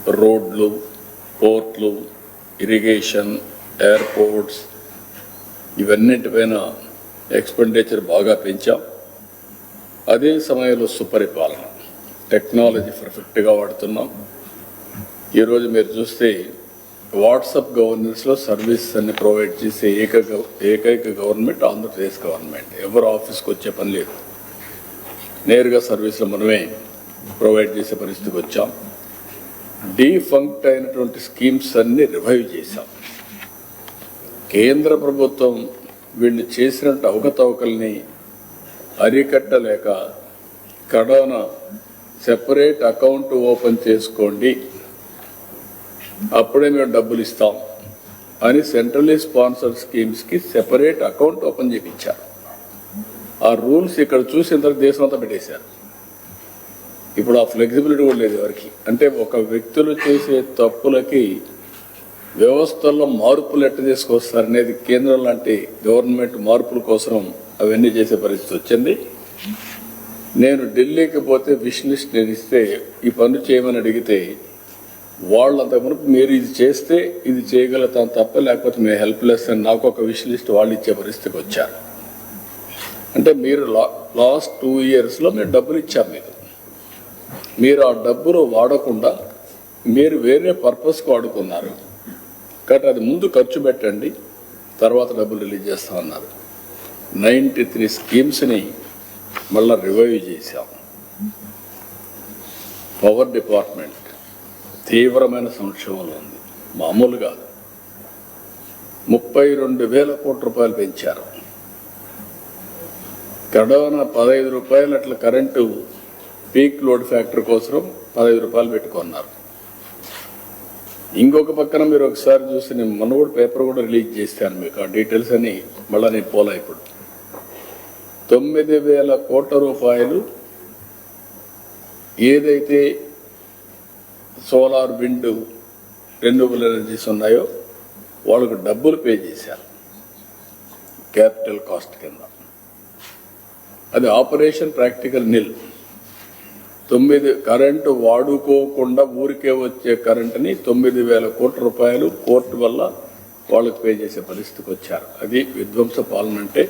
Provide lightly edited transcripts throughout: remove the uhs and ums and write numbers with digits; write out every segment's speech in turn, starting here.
రోడ్లు, పోర్ట్లు, irrigation, airports ఇవన్నిటిపైన expenditure బాగా పెంచాం. అదే సమయంలో సుపరిపాలన, టెక్నాలజీ పర్ఫెక్ట్గా వాడుతున్నాం. ఈరోజు మీరు చూస్తే వాట్సాప్ గవర్నెన్స్లో సర్వీస్ అన్ని ప్రొవైడ్ చేసే ఏకైక గవర్నమెంట్ ఆంధ్రప్రదేశ్ గవర్నమెంట్. ఎవరు ఆఫీస్కి వచ్చే పని లేదు, నేరుగా సర్వీసులు మనమే ప్రొవైడ్ చేసే పరిస్థితికి వచ్చాం. డీఫంక్ట్ అయినటువంటి స్కీమ్స్ అన్ని రివైవ్ చేశాం. కేంద్ర ప్రభుత్వం వీళ్ళు చేసినట్టు అవకతవకల్ని అరికట్టలేక కరోనా సెపరేట్ అకౌంట్ ఓపెన్ చేసుకోండి, అప్పుడే మేము డబ్బులు ఇస్తాం అని సెంట్రల్లీ స్పాన్సర్డ్ స్కీమ్స్కి సెపరేట్ అకౌంట్ ఓపెన్ చేయించారు. ఆ రూల్స్ ఇక్కడ చూసిన తర్వాత దేశం అంతా పెట్టేశారు. ఇప్పుడు ఆ ఫ్లెక్సిబిలిటీ కూడా లేదు ఎవరికి. అంటే ఒక వ్యక్తులు చేసే తప్పులకి వ్యవస్థల్లో మార్పులు ఎట్ట తీసుకొస్తారనేది కేంద్రం లాంటి గవర్నమెంట్ మార్పుల కోసం అవన్నీ చేసే పరిస్థితి వచ్చింది. నేను ఢిల్లీకి పోతే విష్ లిస్ట్ నేను ఇస్తే ఈ పనులు చేయమని అడిగితే వాళ్ళంత మునుపు మీరు ఇది చేస్తే ఇది చేయగలుగుతాం తప్ప లేకపోతే మేము హెల్ప్లెస్ అని నాకు ఒక విష్ లిస్ట్ వాళ్ళు ఇచ్చే పరిస్థితికి వచ్చారు. అంటే మీరు లాస్ట్ 2 yearsలో మేము డబ్బులు ఇచ్చాం, మీరు ఆ డబ్బులు వాడకుండా మీరు వేరే పర్పస్కి వాడుకున్నారు కాబట్టి అది ముందు ఖర్చు పెట్టండి, తర్వాత డబ్బులు రిలీజ్ చేస్తామన్నారు. 93 స్కీమ్స్ని మళ్ళీ రివైవ్ చేశాం. పవర్ డిపార్ట్మెంట్ తీవ్రమైన సంక్షోభంలో ఉంది, మామూలు కాదు. 32,000 కోట్ల రూపాయలు పెంచారు. కరోనా 15 రూపాయలు అట్లా కరెంటు పీక్ లోడ్ ఫ్యాక్టర్ కోసం 15 రూపాయలు పెట్టుకున్నారు. ఇంకొక పక్కన మీరు ఒకసారి చూసి నేను మొన్న కూడా పేపర్ కూడా రిలీజ్ చేశాను మీకు ఆ డీటెయిల్స్ అని. మళ్ళీ నేను పోలా ఇప్పుడు 9,000 కోట్ల రూపాయలు ఏదైతే సోలార్, విండ్, రెన్యూబుల్ ఎనర్జీస్ ఉన్నాయో వాళ్ళకు డబ్బులు పే చేశారు క్యాపిటల్ కాస్ట్ కింద. అది ఆపరేషన్ ప్రాక్టికల్ నిల్. 9 కరెంటు వాడుకోకుండా ఊరికే వచ్చే కరెంటుని 9,000 కోట్ల రూపాయలు కోర్టు వల్ల వాళ్ళకు పే చేసే పరిస్థితికి వచ్చారు. అది విధ్వంస పాలన అంటే.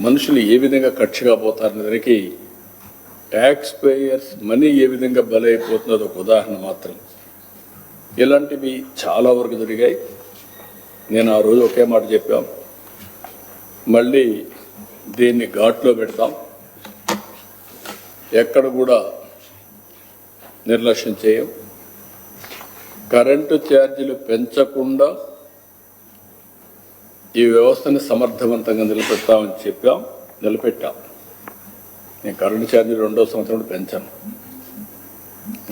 మనుషులు ఏ విధంగా ఖర్చుగా పోతారనే దానికి ట్యాక్స్ పేయర్స్ మనీ ఏ విధంగా బలైపోతుందో ఒక ఉదాహరణ మాత్రం. ఇలాంటివి చాలా వరకు జరిగాయి. నేను ఆ రోజు ఒకే మాట చెప్పాం, మళ్ళీ దీన్ని ఘాట్లో పెడతాం, ఎక్కడ కూడా నిర్లక్ష్యం చేయం. కరెంటు ఛార్జీలు పెంచకుండా ఈ వ్యవస్థని సమర్థవంతంగా నిలబెడతామని చెప్పాం, నిలబెట్టాం. నేను కరెంటు ఛార్జీలు 2వ సంవత్సరం పెంచాను.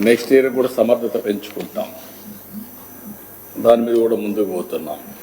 నెక్స్ట్ ఇయర్ కూడా సమర్థత పెంచుకుంటాం. దాని మీద కూడా ముందుకు పోతున్నాం.